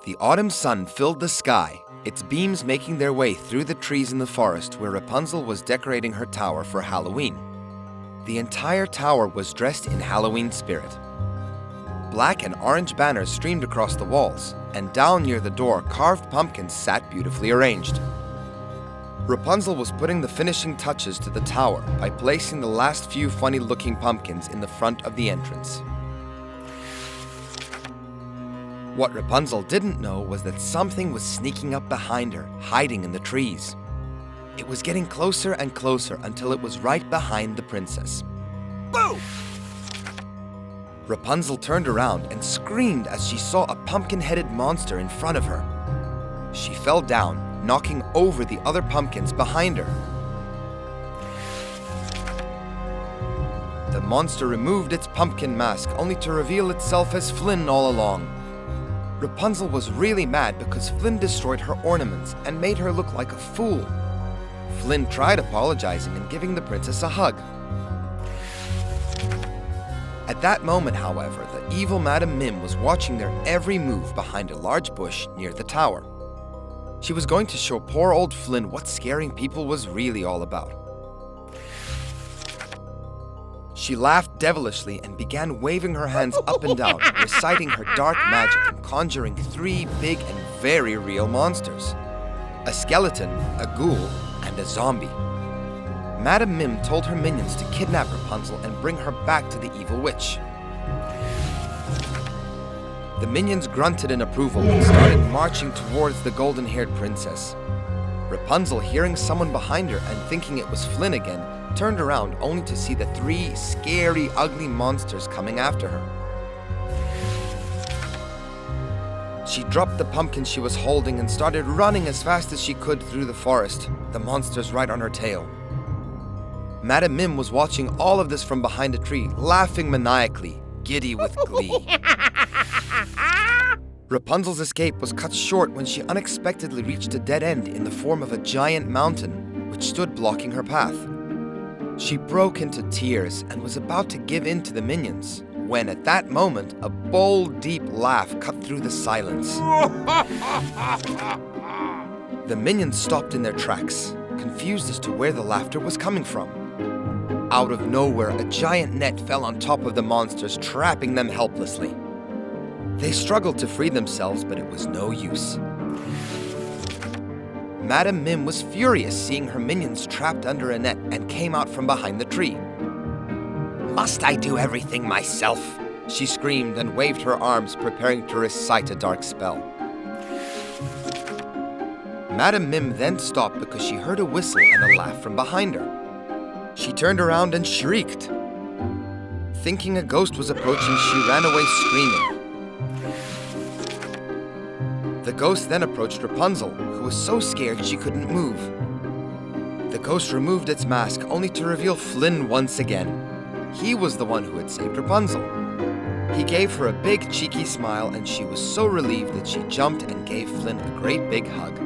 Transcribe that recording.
The autumn sun filled the sky, its beams making their way through the trees in the forest where Rapunzel was decorating her tower for Halloween. The entire tower was dressed in Halloween spirit. Black and orange banners streamed across the walls, and down near the door, carved pumpkins sat beautifully arranged. Rapunzel was putting the finishing touches to the tower by placing the last few funny-looking pumpkins in the front of the entrance. What Rapunzel didn't know was that something was sneaking up behind her, hiding in the trees. It was getting closer and closer until it was right behind the princess. Boo! Rapunzel turned around and screamed as she saw a pumpkin-headed monster in front of her. She fell down, knocking over the other pumpkins behind her. The monster removed its pumpkin mask only to reveal itself as Flynn all along. Rapunzel was really mad because Flynn destroyed her ornaments and made her look like a fool. Flynn tried apologizing and giving the princess a hug. At that moment, however, the evil Madam Mim was watching their every move behind a large bush near the tower. She was going to show poor old Flynn what scaring people was really all about. She laughed devilishly and began waving her hands up and down, reciting her dark magic and conjuring 3 big and very real monsters: a skeleton, a ghoul, and a zombie. Madam Mim told her minions to kidnap Rapunzel and bring her back to the evil witch. The minions grunted in approval and started marching towards the golden-haired princess. Rapunzel, hearing someone behind her and thinking it was Flynn again, turned around only to see the 3 scary, ugly monsters coming after her. She dropped the pumpkin she was holding and started running as fast as she could through the forest, the monsters right on her tail. Madam Mim was watching all of this from behind a tree, laughing maniacally, giddy with glee. Rapunzel's escape was cut short when she unexpectedly reached a dead end in the form of a giant mountain, which stood blocking her path. She broke into tears and was about to give in to the minions, when at that moment, a bold, deep laugh cut through the silence. The minions stopped in their tracks, confused as to where the laughter was coming from. Out of nowhere, a giant net fell on top of the monsters, trapping them helplessly. They struggled to free themselves, but it was no use. Madam Mim was furious seeing her minions trapped under a net and came out from behind the tree. "Must I do everything myself?" she screamed and waved her arms, preparing to recite a dark spell. Madam Mim then stopped because she heard a whistle and a laugh from behind her. She turned around and shrieked. Thinking a ghost was approaching, she ran away screaming. The ghost then approached Rapunzel, who was so scared she couldn't move. The ghost removed its mask only to reveal Flynn once again. He was the one who had saved Rapunzel. He gave her a big cheeky smile and she was so relieved that she jumped and gave Flynn a great big hug.